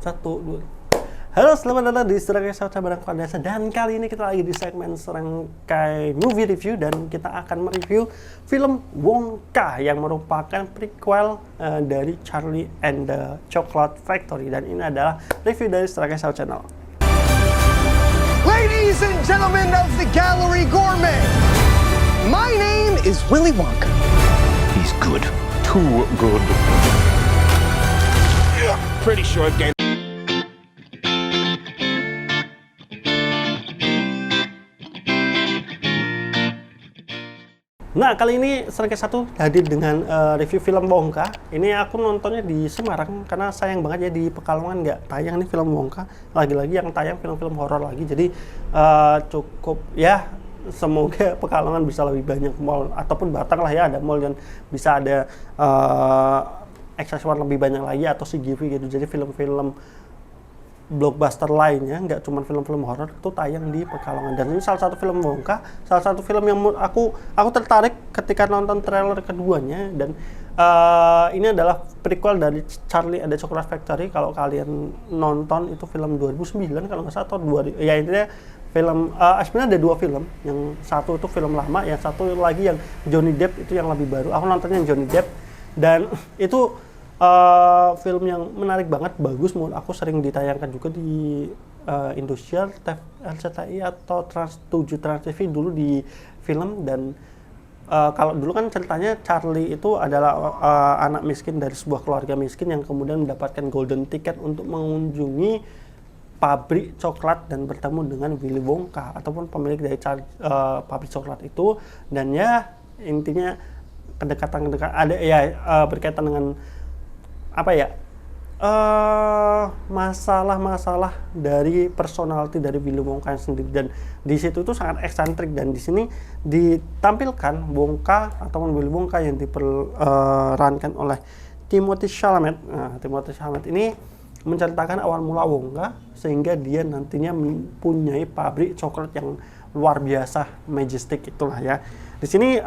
Satu, dua. Halo, selamat datang di Serangkai Sauca bareng Kuadasa. Dan kali ini kita lagi di segmen Serangkai Movie Review. Dan kita akan mereview film Wonka yang merupakan prequel dari Charlie and the Chocolate Factory. Dan ini adalah review dari Serangkai Sauca Channel. Ladies and gentlemen of the Gallery Gourmet, my name is Willy Wonka. He's good. Too good. Pretty sure again. Nah, kali ini Serangkai 1 hadir dengan review film Wonka. Ini aku nontonnya di Semarang karena sayang banget ya di Pekalongan nggak tayang nih film Wonka. Lagi-lagi yang tayang film-film horor lagi. Jadi cukup ya, semoga Pekalongan bisa lebih banyak mall ataupun Batang lah ya, ada mall yang bisa ada aksesoris lebih banyak lagi atau CGV gitu. Jadi film-film blockbuster lainnya, nggak cuma film-film horor, itu tayang di Pekalongan. Dan ini salah satu film Wonka, salah satu film yang aku tertarik ketika nonton trailer keduanya. Dan ini adalah prequel dari Charlie and the Chocolate Factory. Kalau kalian nonton itu film 2009 kalau nggak salah, atau ya intinya film, sebenarnya ada dua film. Yang satu itu film lama, yang satu lagi yang Johnny Depp itu yang lebih baru. Aku nontonnya yang Johnny Depp, dan itu film yang menarik banget, bagus menurut aku, sering ditayangkan juga di Indosiar, RCTI atau Trans 7, Trans TV dulu di film. Dan kalau dulu kan ceritanya Charlie itu adalah anak miskin dari sebuah keluarga miskin yang kemudian mendapatkan golden ticket untuk mengunjungi pabrik coklat dan bertemu dengan Willy Wonka ataupun pemilik dari pabrik coklat itu. Dan ya intinya kedekatan ada ya, berkaitan dengan apa ya, masalah-masalah dari personality dari Willy Wonka sendiri. Dan di situ itu sangat eksentrik, dan di sini ditampilkan Wonka ataupun Willy Wonka yang diperankan oleh Timothée Chalamet. Nah, Timothée Chalamet ini menceritakan awal mula Wonka sehingga dia nantinya mempunyai pabrik coklat yang luar biasa, majestic itulah ya. Di sini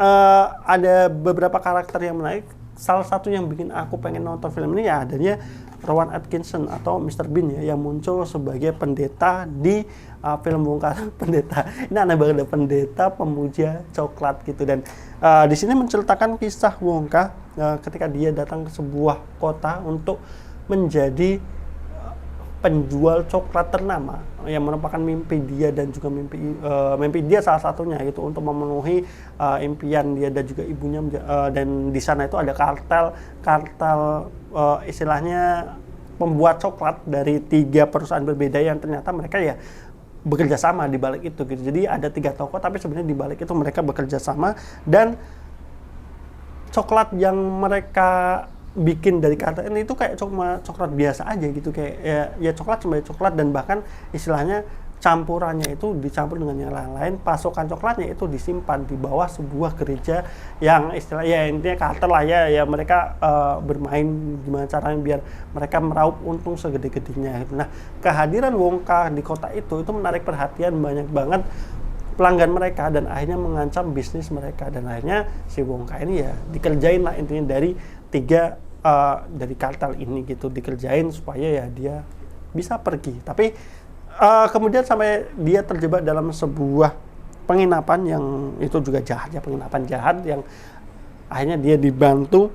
ada beberapa karakter yang menarik. Salah satu yang bikin aku pengen nonton film ini ya adanya Rowan Atkinson atau Mr. Bean ya, yang muncul sebagai pendeta di film Wonka. Pendeta, ini aneh banget, pendeta pemuja coklat gitu. Dan di sini menceritakan kisah Wonka ketika dia datang ke sebuah kota untuk menjadi penjual coklat ternama, yang merupakan mimpi dia dan juga mimpi dia salah satunya gitu, untuk memenuhi impian dia dan juga ibunya. Dan di sana itu ada kartel istilahnya pembuat coklat dari 3 perusahaan berbeda yang ternyata mereka ya bekerja sama di balik itu gitu. Jadi ada 3 toko tapi sebenarnya di balik itu mereka bekerja sama. Dan coklat yang mereka bikin dari kartel ini itu kayak cuma coklat biasa aja gitu, kayak ya coklat sebagai coklat. Dan bahkan istilahnya campurannya itu dicampur dengan yang lain-lain. Pasokan coklatnya itu disimpan di bawah sebuah gereja yang istilahnya ya intinya kartel lah ya mereka bermain gimana caranya biar mereka meraup untung segede-gedenya. Nah, kehadiran Wonka di kota itu menarik perhatian banyak banget pelanggan mereka dan akhirnya mengancam bisnis mereka. Dan akhirnya si Wonka ini ya dikerjain lah intinya dari 3 dari kartel ini gitu, dikerjain supaya ya dia bisa pergi. Tapi kemudian sampai dia terjebak dalam sebuah penginapan yang itu juga jahat ya, penginapan jahat yang akhirnya dia dibantu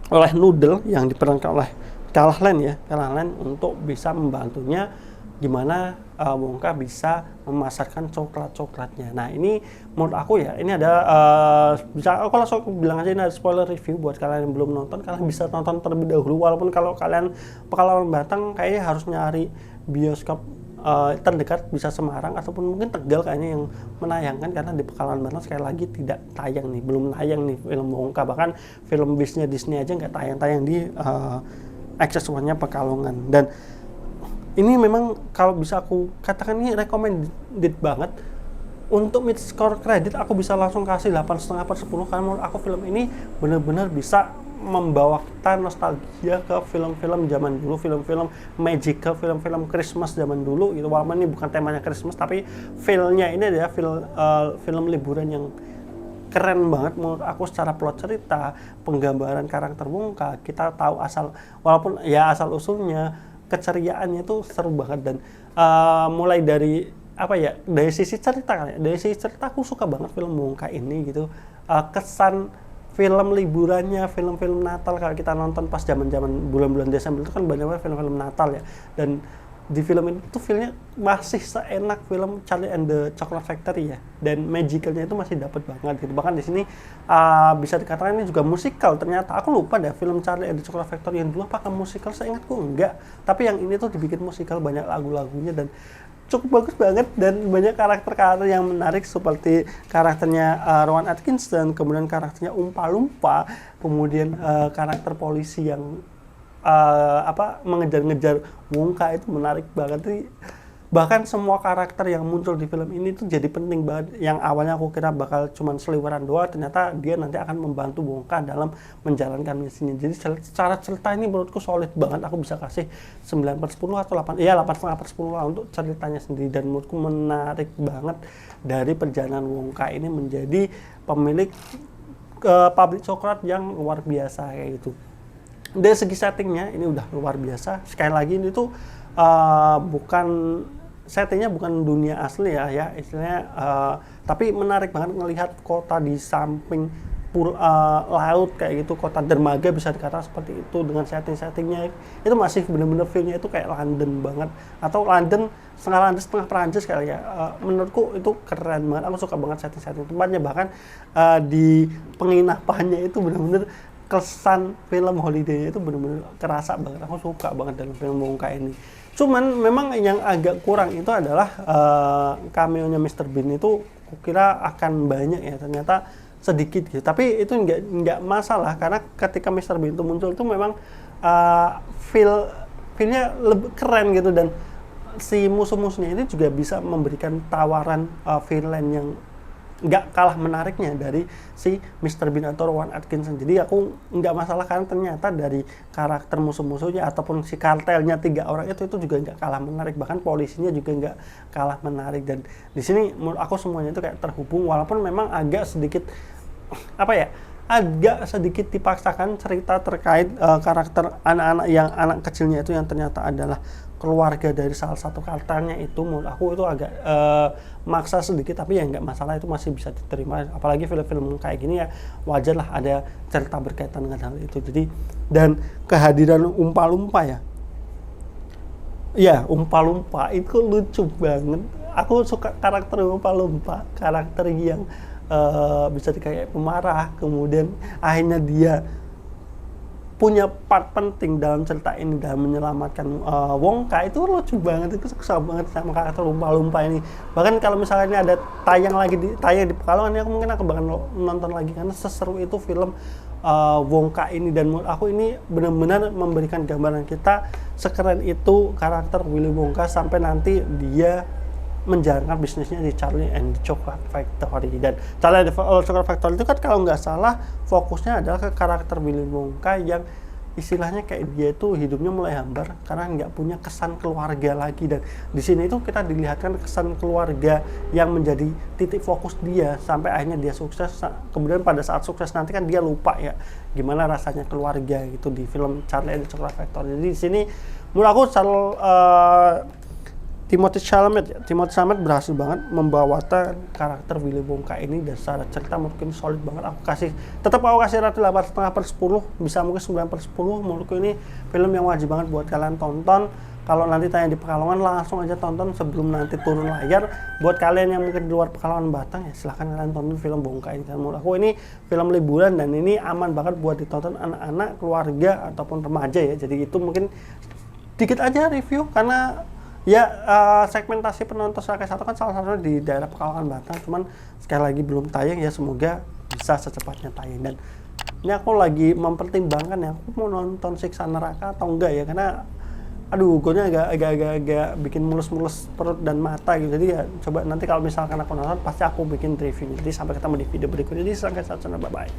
oleh Noodle yang diperankan oleh Callahan untuk bisa membantunya gimana Wonka bisa memasarkan coklat-coklatnya. Nah, ini menurut aku ya, ini ada bisa kalau aku bilang aja ini ada spoiler review buat kalian yang belum nonton. Kalian bisa nonton terlebih dahulu, walaupun kalau kalian Pekalongan Batang kayaknya harus nyari bioskop terdekat, bisa Semarang ataupun mungkin Tegal kayaknya yang menayangkan, karena di Pekalongan Batang sekali lagi tidak tayang nih, belum tayang nih film Wonka. Bahkan film bisnya Disney aja nggak tayang di aksesorisnya Pekalongan. Dan ini memang kalau bisa aku katakan ini recommended banget. Untuk mid score credit aku bisa langsung kasih 8,5/10 karena menurut aku film ini benar-benar bisa membawa kita nostalgia ke film-film zaman dulu, film-film magical, film-film Christmas zaman dulu gitu. Walaupun ini bukan temanya Christmas, tapi filmnya ini adalah film liburan yang keren banget menurut aku secara plot cerita, penggambaran karakter Wonka. Kita tahu walaupun ya asal usulnya keceriaannya itu seru banget. Dan mulai dari dari sisi cerita kan ya, dari sisi cerita aku suka banget film Wonka ini gitu. Kesan film liburannya, film-film Natal kalau kita nonton pas zaman-zaman bulan-bulan Desember itu kan banyak banget film-film Natal ya. Dan di film ini tuh filmnya masih seenak film Charlie and the Chocolate Factory ya, dan magicalnya itu masih dapat banget gitu. Bahkan di sini bisa dikatakan ini juga musikal. Ternyata aku lupa deh film Charlie and the Chocolate Factory yang dulu apakah musikal, seingatku enggak, tapi yang ini tuh dibikin musikal, banyak lagu-lagunya dan cukup bagus banget, dan banyak karakter-karakter yang menarik seperti karakternya Rowan Atkinson, kemudian karakternya Oompa Loompa, kemudian karakter polisi yang mengejar-ngejar Wonka itu menarik banget sih. Bahkan semua karakter yang muncul di film ini tuh jadi penting banget. Yang awalnya aku kira bakal cuman seliweran doang, ternyata dia nanti akan membantu Wonka dalam menjalankan misinya. Jadi secara cerita ini menurutku solid banget. Aku bisa kasih 9/10 atau 8,5/10 lah untuk ceritanya sendiri, dan menurutku menarik banget dari perjalanan Wonka ini menjadi pemilik pabrik coklat yang luar biasa kayak gitu. Dari segi settingnya ini udah luar biasa. Sekali lagi ini tuh settingnya bukan dunia asli ya istilahnya, tapi menarik banget ngelihat kota di samping laut kayak gitu, kota dermaga bisa dikatakan seperti itu, dengan settingnya itu masih bener-bener feelnya itu kayak London banget, atau London setengah Perancis kali ya. Menurutku itu keren banget. Aku suka banget setting tempatnya, bahkan di penginapannya itu bener-bener kesan film holiday itu benar-benar kerasa banget. Aku suka banget dalam film Wonka ini. Cuman memang yang agak kurang itu adalah cameo-nya Mr. Bean itu kukira akan banyak ya, ternyata sedikit gitu. Tapi itu nggak masalah, karena ketika Mr. Bean itu muncul itu memang feel-nya lebih keren gitu, dan si musuh-musuhnya ini juga bisa memberikan tawaran villain yang nggak kalah menariknya dari si Mr. Bean atau Rowan Atkinson. Jadi aku nggak masalah, karena ternyata dari karakter musuh-musuhnya ataupun si kartelnya 3 orang itu juga nggak kalah menarik, bahkan polisinya juga nggak kalah menarik. Dan di sini menurut aku semuanya itu kayak terhubung, walaupun memang agak sedikit dipaksakan cerita terkait karakter anak kecilnya itu yang ternyata adalah keluarga dari salah satu kartelnya itu. Menurut aku itu agak maksa sedikit, tapi ya nggak masalah, itu masih bisa diterima. Apalagi film-film kayak gini ya wajar lah ada cerita berkaitan dengan hal itu. Jadi, dan kehadiran Oompa Loompa ya Oompa Loompa itu lucu banget. Aku suka karakter Oompa Loompa, karakter yang bisa dikayak pemarah, kemudian akhirnya dia punya part penting dalam cerita ini dalam menyelamatkan Wonka. Itu lucu banget, itu kesal banget sama karakter Oompa Loompa ini. Bahkan kalau misalnya ini ada tayang di Pekalongan, aku mungkin bakal nonton lagi, karena seseru itu film Wonka ini. Dan menurut aku ini benar-benar memberikan gambaran kita sekeren itu karakter Willy Wonka sampai nanti dia menjalankan bisnisnya di Charlie and the Chocolate Factory. Dan Charlie and the Chocolate Factory itu kan kalau nggak salah fokusnya adalah ke karakter Willy Wonka yang istilahnya kayak dia itu hidupnya mulai hambar karena nggak punya kesan keluarga lagi. Dan di sini itu kita dilihatkan kesan keluarga yang menjadi titik fokus dia sampai akhirnya dia sukses. Kemudian pada saat sukses nanti kan dia lupa ya gimana rasanya keluarga gitu di film Charlie and the Chocolate Factory. Jadi di sini menurut aku Timothée Chalamet berhasil banget membawakan karakter Willy Wonka ini, dan secara cerita mungkin solid banget. Aku kasih rata 8,5/10, bisa mungkin 9/10. Menurutku ini film yang wajib banget buat kalian tonton. Kalau nanti tayang di Pekalongan, langsung aja tonton sebelum nanti turun layar. Buat kalian yang mungkin di luar Pekalongan Batang, ya silahkan kalian tonton film Wonka ini. Menurut aku ini film liburan, dan ini aman banget buat ditonton anak-anak, keluarga, ataupun remaja ya. Jadi itu mungkin dikit aja review, karena segmentasi penonton Srakai 1 kan salah satunya di daerah Pekalongan Batang, cuman sekali lagi belum tayang ya, semoga bisa secepatnya tayang. Dan ini aku lagi mempertimbangkan ya, aku mau nonton Siksa Neraka atau enggak ya, karena gue agak bikin mulus-mulus perut dan mata gitu. Jadi ya coba nanti kalau misalkan aku nonton pasti aku bikin review. Jadi sampai ketemu di video berikutnya di Srakai 1, bye bye.